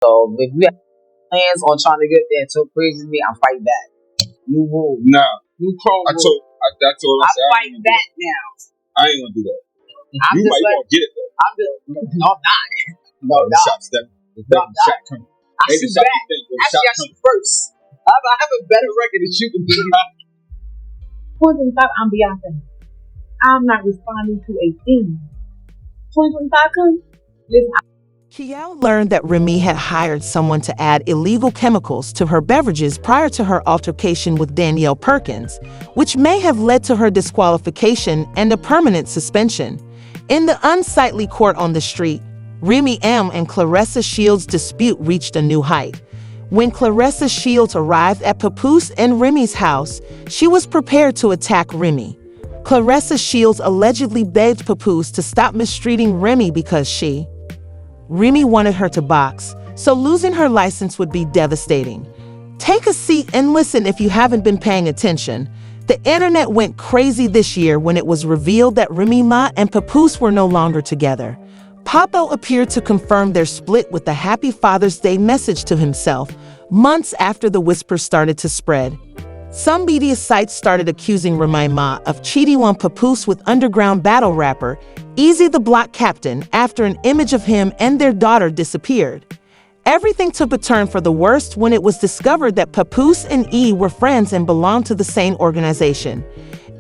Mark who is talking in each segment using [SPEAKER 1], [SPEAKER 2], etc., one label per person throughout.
[SPEAKER 1] So if you have plans on trying to get there so crazy as me, I'll fight back. New rule.
[SPEAKER 2] Nah.
[SPEAKER 1] New code.
[SPEAKER 2] I told I said,
[SPEAKER 1] fight back now.
[SPEAKER 2] I ain't gonna do that.
[SPEAKER 1] I'm
[SPEAKER 2] You
[SPEAKER 1] just
[SPEAKER 2] might
[SPEAKER 1] like,
[SPEAKER 2] gonna get it though.
[SPEAKER 1] I'm just, no, I'm not. No,
[SPEAKER 2] The
[SPEAKER 1] no.
[SPEAKER 2] shot step. The
[SPEAKER 1] No, I'm
[SPEAKER 2] shot coming.
[SPEAKER 1] I shoot back. Actually, I shoot first. I have a better record at shooting than you.
[SPEAKER 3] I'm Beyonce. I'm not responding to a thing. 2025 comes. Listen,
[SPEAKER 4] Kiel learned that Remy had hired someone to add illegal chemicals to her beverages prior to her altercation with Danielle Perkins, which may have led to her disqualification and a permanent suspension. In the unsightly court on the street, Remy M. and Claressa Shields' dispute reached a new height. When Claressa Shields arrived at Papoose and Remy's house, she was prepared to attack Remy. Claressa Shields allegedly begged Papoose to stop mistreating Remy because Remy wanted her to box, so losing her license would be devastating. Take a seat and listen if you haven't been paying attention. The internet went crazy this year when it was revealed that Remy Ma and Papoose were no longer together. Papo appeared to confirm their split with a Happy Father's Day message to himself, months after the whispers started to spread. Some media sites started accusing Remy Ma of cheating on Papoose with underground battle rapper Easy the Block Captain after an image of him and their daughter disappeared. Everything took a turn for the worst when it was discovered that Papoose and E were friends and belonged to the same organization.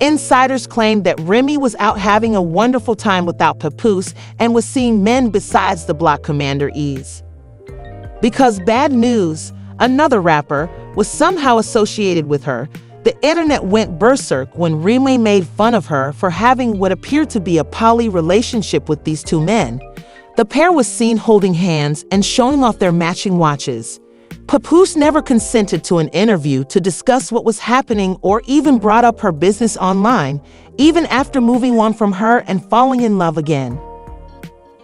[SPEAKER 4] Insiders claimed that Remy was out having a wonderful time without Papoose and was seeing men besides the block commander E's. Because Bad News, another rapper, was somehow associated with her, the internet went berserk when Remy made fun of her for having what appeared to be a poly relationship with these two men. The pair was seen holding hands and showing off their matching watches. Papoose never consented to an interview to discuss what was happening or even brought up her business online, even after moving on from her and falling in love again.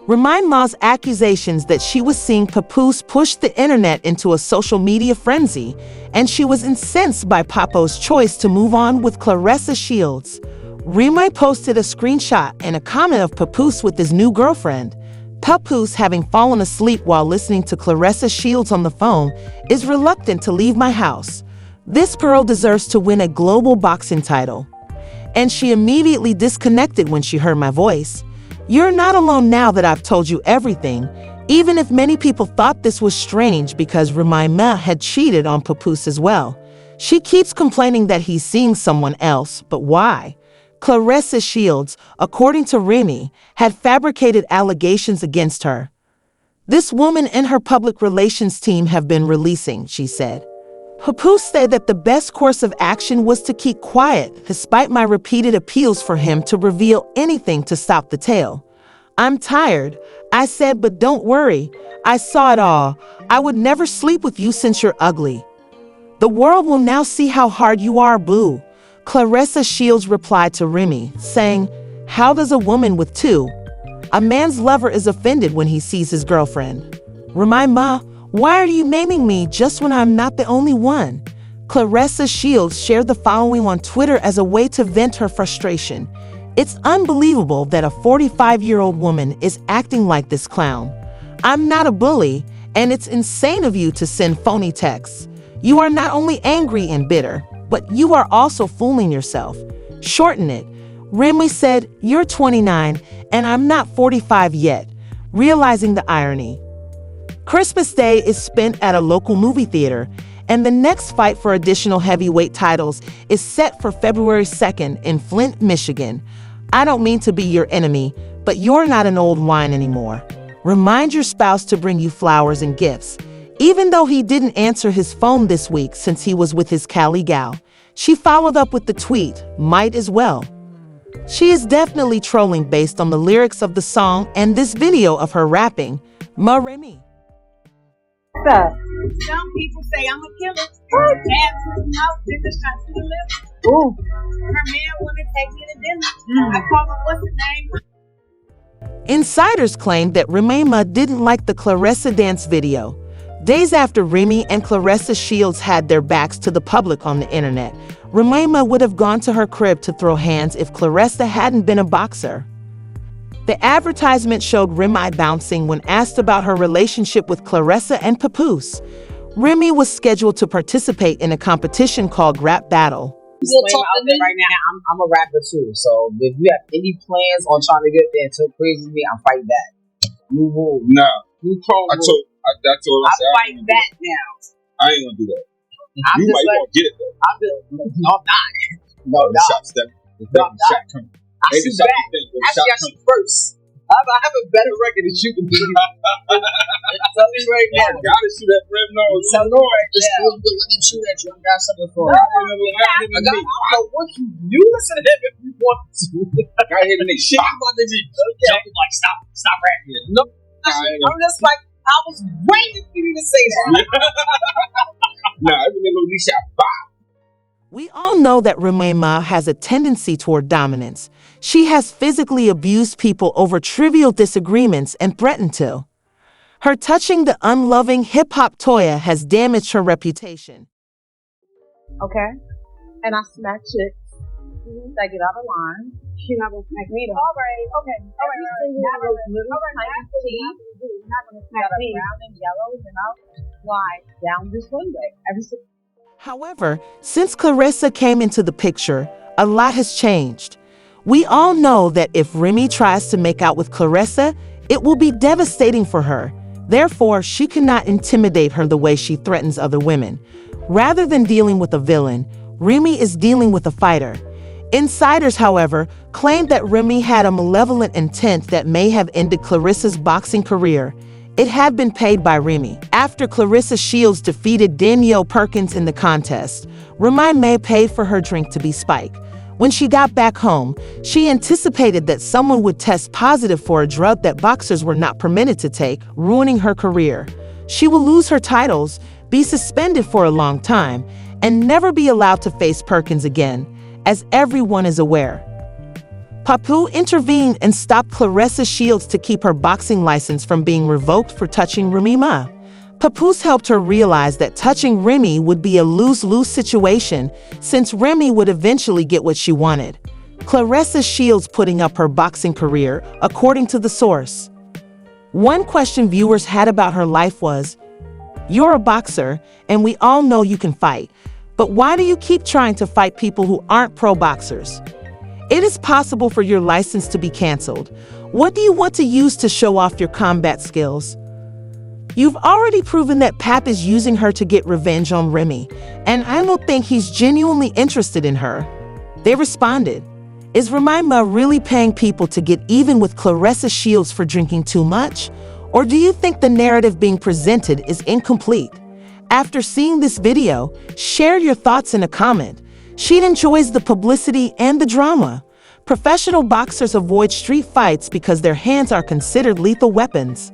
[SPEAKER 4] Remy Ma's accusations that she was seeing Papoose pushed the internet into a social media frenzy, and she was incensed by Papo's choice to move on with Claressa Shields. Remy posted a screenshot and a comment of Papoose with his new girlfriend. Papoose, having fallen asleep while listening to Claressa Shields on the phone, is reluctant to leave my house. This girl deserves to win a global boxing title. And she immediately disconnected when she heard my voice. You're not alone now that I've told you everything, even if many people thought this was strange because Remy Ma had cheated on Papoose as well. She keeps complaining that he's seeing someone else, but why? Claressa Shields, according to Remy, had fabricated allegations against her. This woman and her public relations team have been releasing, she said. Papoose said that the best course of action was to keep quiet, despite my repeated appeals for him to reveal anything to stop the tale. I'm tired, I said, but don't worry. I saw it all. I would never sleep with you since you're ugly. The world will now see how hard you are, boo. Claressa Shields replied to Remy, saying, how does a woman with two? A man's lover is offended when he sees his girlfriend. Remy Ma, why are you naming me just when I'm not the only one? Claressa Shields shared the following on Twitter as a way to vent her frustration. It's unbelievable that a 45-year-old woman is acting like this clown. I'm not a bully, and it's insane of you to send phony texts. You are not only angry and bitter, but you are also fooling yourself. Shorten it. Remy said, you're 29, and I'm not 45 yet, realizing the irony. Christmas Day is spent at a local movie theater, and the next fight for additional heavyweight titles is set for February 2nd in Flint, Michigan. I don't mean to be your enemy, but you're not an old wine anymore. Remind your spouse to bring you flowers and gifts. Even though he didn't answer his phone this week since he was with his Cali gal, she followed up with the tweet, might as well. She is definitely trolling based on the lyrics of the song and this video of her rapping. Ma Remy.
[SPEAKER 3] some people say I'm a killer. Bad person out, take a shot to the lip.
[SPEAKER 1] Ooh.
[SPEAKER 3] Her man wanna take me to dinner. I call her what's the name?
[SPEAKER 4] Insiders claim that Remy Ma didn't like the Claressa dance video. Days after Remy and Claressa Shields had their backs to the public on the internet, Remy Ma would have gone to her crib to throw hands if Claressa hadn't been a boxer. The advertisement showed Remy bouncing when asked about her relationship with Claressa and Papoose. Remy was scheduled to participate in a competition called Rap Battle.
[SPEAKER 1] Disclaimer out there right now, I'm a rapper too, so if you have any plans on trying to get there to praise me, I'm fight back. You rule.
[SPEAKER 2] Nah.
[SPEAKER 1] You told
[SPEAKER 2] I told
[SPEAKER 1] I fight back now.
[SPEAKER 2] I ain't gonna do that.
[SPEAKER 1] I'm
[SPEAKER 2] You
[SPEAKER 1] just
[SPEAKER 2] might
[SPEAKER 1] like,
[SPEAKER 2] want to get it though.
[SPEAKER 1] I'm just, no, I'm not. No,
[SPEAKER 2] The
[SPEAKER 1] no.
[SPEAKER 2] shot step. The shot coming.
[SPEAKER 1] I shoot back. Actually, I shoot first. I have a better record than shooting. Tell me right now.
[SPEAKER 2] I gotta shoot that red nose.
[SPEAKER 1] Tell me right
[SPEAKER 5] It's
[SPEAKER 1] now.
[SPEAKER 5] still good. Let him shoot at you. I got something for
[SPEAKER 2] I
[SPEAKER 5] him.
[SPEAKER 2] don't know
[SPEAKER 1] what you listen to him if you want to.
[SPEAKER 2] got hit in the shit.
[SPEAKER 5] I'm about to just jumping like, stop rapping.
[SPEAKER 1] No, I'm just like, I was waiting for you to say that.
[SPEAKER 2] Nah, every nigga we shot five.
[SPEAKER 4] We all know that Remy Ma has a tendency toward dominance. She has physically abused people over trivial disagreements and threatened to. Her touching the unloving hip-hop Toya has damaged her reputation.
[SPEAKER 3] Okay? And I smack chicks that get out of line. She's not gonna smack me though. Alright, okay. Every single one of those little tiny teeth, you're not gonna smack me. Brown and yellows, and I'll slide down this runway. Every single.
[SPEAKER 4] However, since Claressa came into the picture, a lot has changed. We all know that if Remy tries to make out with Claressa, it will be devastating for her. Therefore, she cannot intimidate her the way she threatens other women. Rather than dealing with a villain, Remy is dealing with a fighter. Insiders, however, claimed that Remy had a malevolent intent that may have ended Claressa's boxing career. It had been paid by Remy. After Claressa Shields defeated Danielle Perkins in the contest, Remy Ma paid for her drink to be spiked. When she got back home, she anticipated that someone would test positive for a drug that boxers were not permitted to take, ruining her career. She will lose her titles, be suspended for a long time, and never be allowed to face Perkins again, as everyone is aware. Papoose intervened and stopped Claressa Shields to keep her boxing license from being revoked for touching Remy Ma. Papoose helped her realize that touching Remy would be a lose-lose situation since Remy would eventually get what she wanted. Claressa Shields putting up her boxing career, according to the source. One question viewers had about her life was, "You're a boxer, and we all know you can fight, but why do you keep trying to fight people who aren't pro boxers? It is possible for your license to be canceled. What do you want to use to show off your combat skills? You've already proven that Pap is using her to get revenge on Remy, and I don't think he's genuinely interested in her." They responded, "Is Remy Ma really paying people to get even with Claressa Shields for drinking too much? Or do you think the narrative being presented is incomplete?" After seeing this video, share your thoughts in a comment. She enjoys the publicity and the drama. Professional boxers avoid street fights because their hands are considered lethal weapons.